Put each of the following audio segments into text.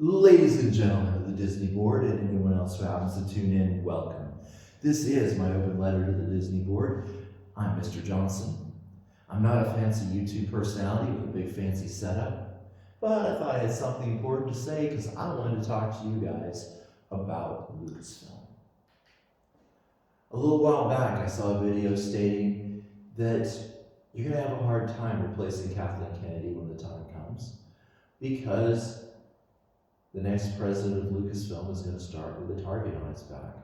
Ladies and gentlemen of the Disney Board and anyone else who happens to tune in, welcome. This is my open letter to the Disney Board. I'm Mr. Johnson. I'm not a fancy YouTube personality with a big fancy setup, but I thought I had something important to say because I wanted to talk to you guys about Lucasfilm. A little while back I saw a video stating that you're going to have a hard time replacing Kathleen Kennedy when the time comes because the next president of Lucasfilm is going to start with a target on its back.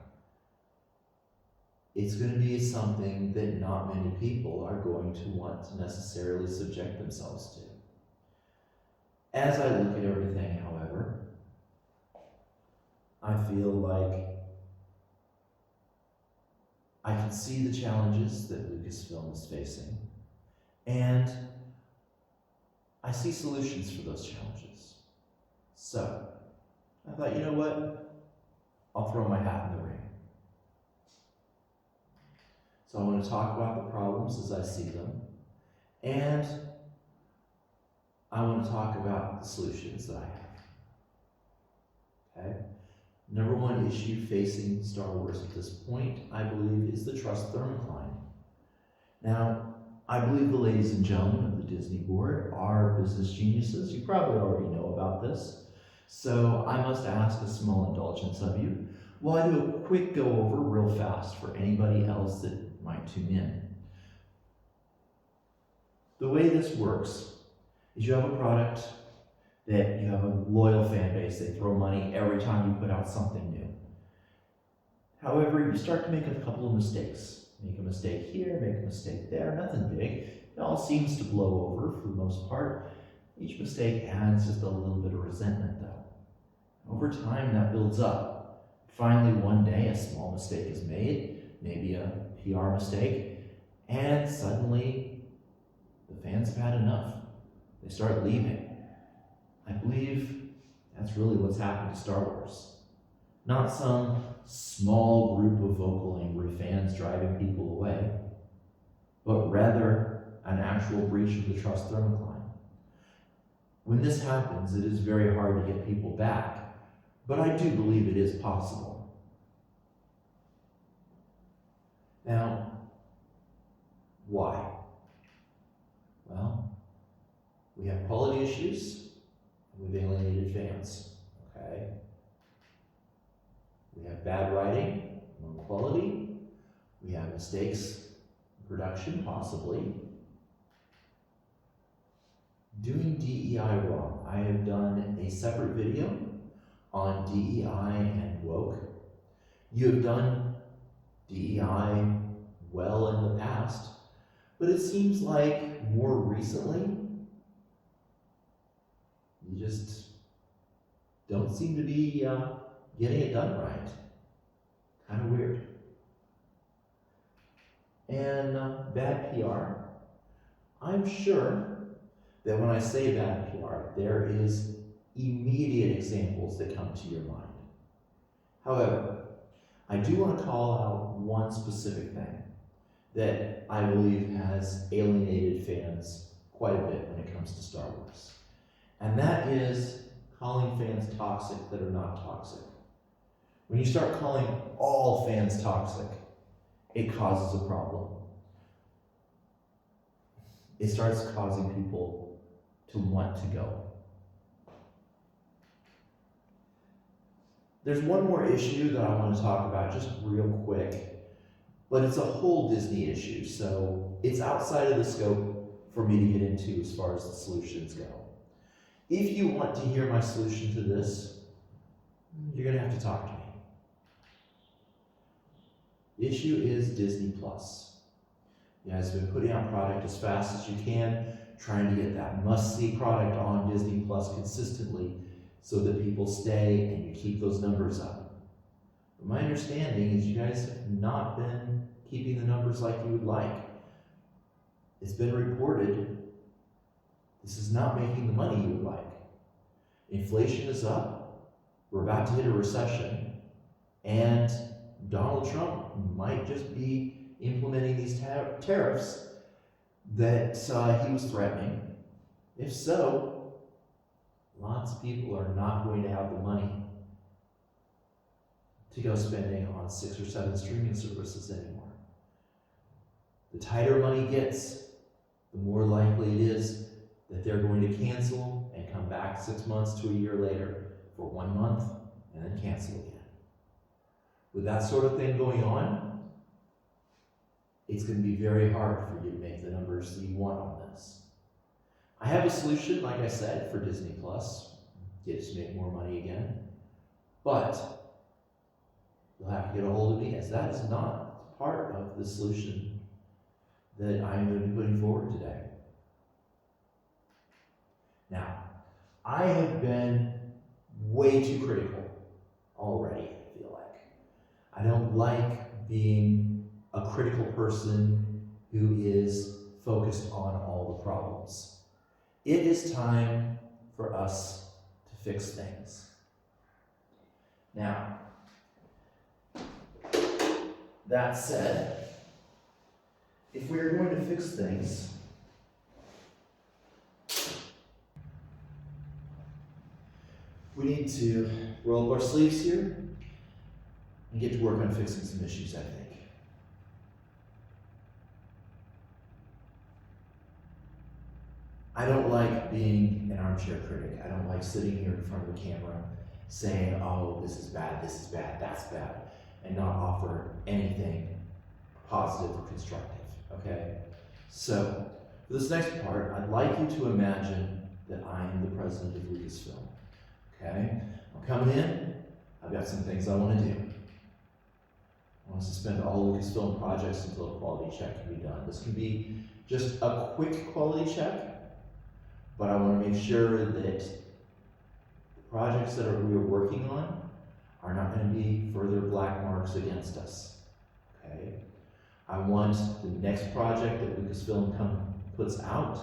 It's going to be something that not many people are going to want to necessarily subject themselves to. As I look at everything, however, I feel like I can see the challenges that Lucasfilm is facing, and I see solutions for those challenges. So, I thought, you know what? I'll throw my hat in the ring. So I want to talk about the problems as I see them, and I want to talk about the solutions that I have. Okay? Number one issue facing Star Wars at this point, I believe, is the trust thermocline. Now, I believe the ladies and gentlemen of the Disney Board are business geniuses. You probably already know about this. So I must ask a small indulgence of you. Well, I do a quick go over real fast for anybody else that might tune in. The way this works is you have a product that you have a loyal fan base. They throw money every time you put out something new. However, you start to make a couple of mistakes. Make a mistake here, make a mistake there, nothing big. It all seems to blow over for the most part. Each mistake adds just a little bit of resentment though. Over time that builds up. Finally one day a small mistake is made, maybe a PR mistake, and suddenly the fans have had enough. They start leaving. I believe that's really what's happened to Star Wars. Not some small group of vocal angry fans driving people away, but rather an actual breach of the trust thermocline. When this happens, it is very hard to get people back, but I do believe it is possible. Now, why? Well, we have quality issues, and we've alienated fans, okay? We have bad writing, low quality, we have mistakes in production, possibly. Doing DEI wrong. I have done a separate video on DEI and woke. You have done DEI well in the past, but it seems like more recently, you just don't seem to be getting it done right. Kind of weird. And bad PR. I'm sure that when I say bad PR, there is immediate examples that come to your mind. However, I do want to call out one specific thing that I believe has alienated fans quite a bit when it comes to Star Wars. And that is calling fans toxic that are not toxic. When you start calling all fans toxic, it causes a problem. It starts causing people to want to go. There's one more issue that I want to talk about just real quick, but it's a whole Disney issue, so it's outside of the scope for me to get into as far as the solutions go. If you want to hear my solution to this, you're going to have to talk to me. The issue is Disney Plus. You guys have been putting out product as fast as you can, trying to get that must-see product on Disney Plus consistently so that people stay and you keep those numbers up. But my understanding is you guys have not been keeping the numbers like you would like. It's been reported this is not making the money you would like. Inflation is up, we're about to hit a recession, and Donald Trump might just be implementing these tariffs that he was threatening. If so, Lots of people are not going to have the money to go spending on 6 or 7 streaming services anymore. The tighter money gets, the more likely it is that they're going to cancel and come back 6 months to a year later for 1 month and then cancel again. With that sort of thing going on, it's going to be very hard for you to make the numbers that you want on this. I have a solution, like I said, for Disney Plus. Get to make more money again. But you'll have to get a hold of me, as that is not part of the solution that I'm going to be putting forward today. Now, I have been way too critical already, I feel like. I don't like being a critical person who is focused on all the problems. It is time for us to fix things. Now, that said, if we are going to fix things, we need to roll up our sleeves here and get to work on fixing some issues, I think. I don't like being an armchair critic. I don't like sitting here in front of the camera saying, oh, this is bad, that's bad, and not offer anything positive or constructive, okay? So, for this next part, I'd like you to imagine that I am the president of Lucasfilm, okay? I'm coming in, I've got some things I want to do. I want to suspend all Lucasfilm projects until a quality check can be done. This can be just a quick quality check, but I want to make sure that the projects that we are working on are not going to be further black marks against us, okay? I want the next project that Lucasfilm puts out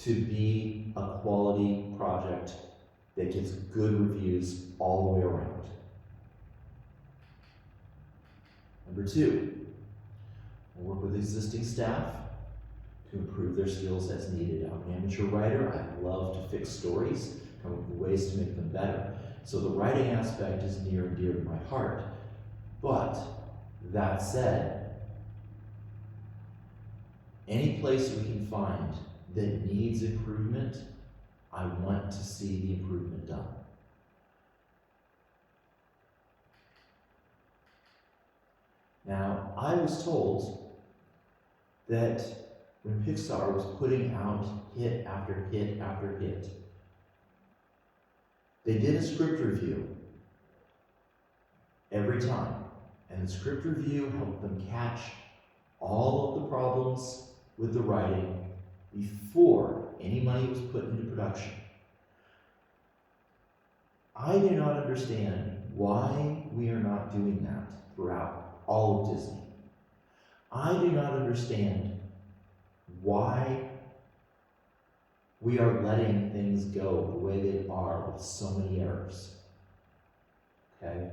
to be a quality project that gets good reviews all the way around. Number 2, I work with existing staff to improve their skills as needed. I'm an amateur writer. I love to fix stories, come up with ways to make them better. So the writing aspect is near and dear to my heart. But that said, any place we can find that needs improvement, I want to see the improvement done. Now, I was told that when Pixar was putting out hit after hit after hit, they did a script review every time, and the script review helped them catch all of the problems with the writing before any money was put into production. I do not understand why we are not doing that throughout all of Disney. I do not understand why we are letting things go the way they are with so many errors. Okay?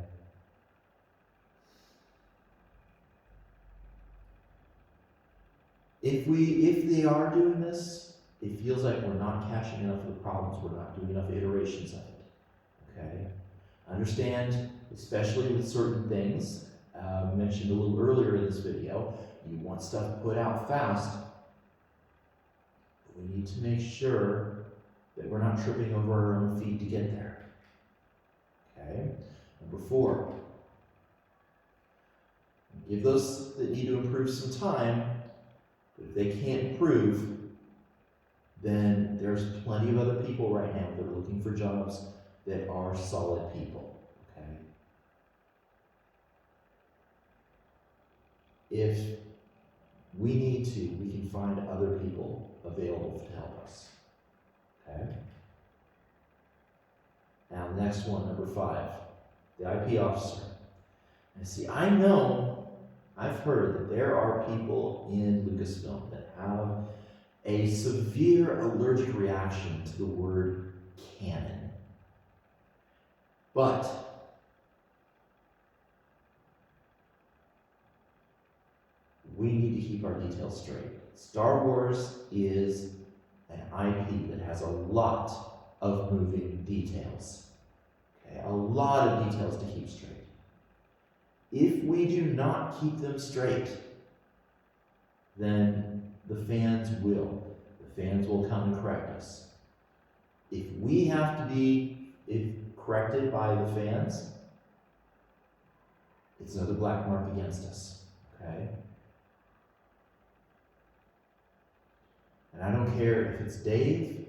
If they are doing this, it feels like we're not catching enough of the problems, we're not doing enough iterations of it. Okay? Understand, especially with certain things, mentioned a little earlier in this video, you want stuff put out fast. We need to make sure that we're not tripping over our own feet to get there. Okay? Number 4, give those that need to improve some time, but if they can't improve, then there's plenty of other people right now that are looking for jobs that are solid people. Okay? If we need to, we can find other people available to help us. Okay? Now, the next one, number 5, the IP officer. And see, I've heard that there are people in Lucasfilm that have a severe allergic reaction to the word canon. But we need to keep our details straight. Star Wars is an IP that has a lot of moving details. Okay, a lot of details to keep straight. If we do not keep them straight, then the fans will. The fans will come and correct us. If we have to be corrected by the fans, it's another black mark against us, okay? And I don't care if it's Dave,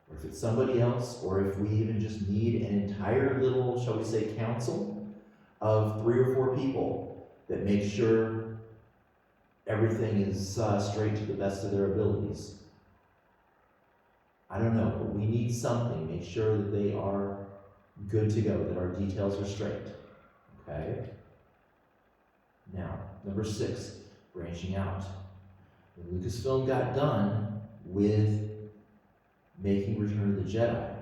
or if it's somebody else, or if we even just need an entire little, shall we say, council of 3 or 4 people that make sure everything is straight to the best of their abilities. I don't know, but we need something. Make sure that they are good to go, that our details are straight, okay? Now, number 6, branching out. When Lucasfilm got done with making Return of the Jedi,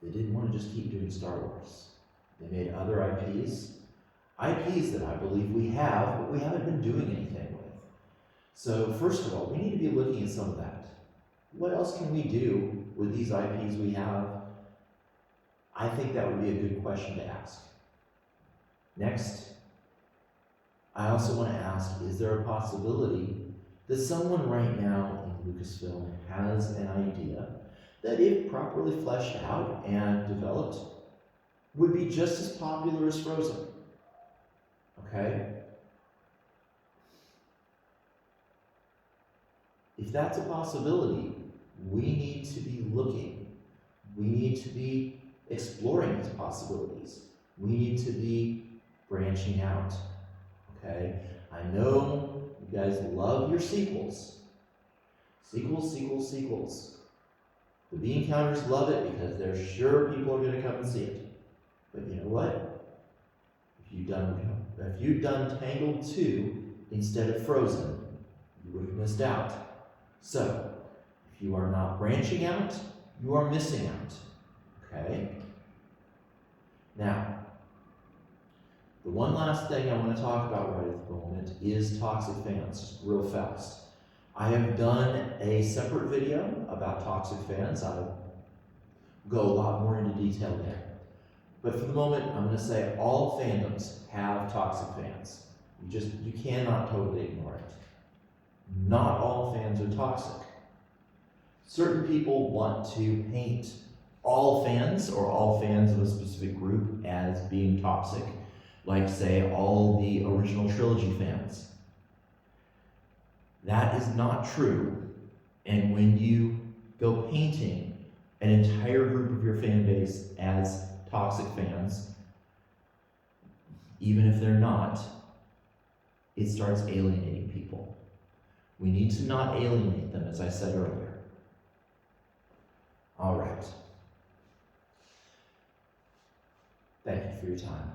they didn't want to just keep doing Star Wars. They made other IPs that I believe we have, but we haven't been doing anything with. So first of all, we need to be looking at some of that. What else can we do with these IPs we have? I think that would be a good question to ask. Next, I also want to ask, is there a possibility that someone right now in Lucasfilm has an idea that if properly fleshed out and developed, would be just as popular as Frozen? Okay? If that's a possibility, we need to be looking. We need to be exploring these possibilities. We need to be branching out. Okay? I know you guys love your sequels. Sequels, sequels, sequels. The bean counters love it because they're sure people are going to come and see it. But you know what? If you'd done Tangled 2 instead of Frozen, you would have missed out. So, if you are not branching out, you are missing out. Okay? Now, the one last thing I want to talk about right at the moment is toxic fans, just real fast. I have done a separate video about toxic fans. I'll go a lot more into detail there. But for the moment, I'm going to say all fandoms have toxic fans. You cannot totally ignore it. Not all fans are toxic. Certain people want to paint all fans or all fans of a specific group as being toxic, like say all the original trilogy fans. That is not true. And when you go painting an entire group of your fan base as toxic fans, even if they're not, it starts alienating people. We need to not alienate them, as I said earlier. All right. Thank you for your time.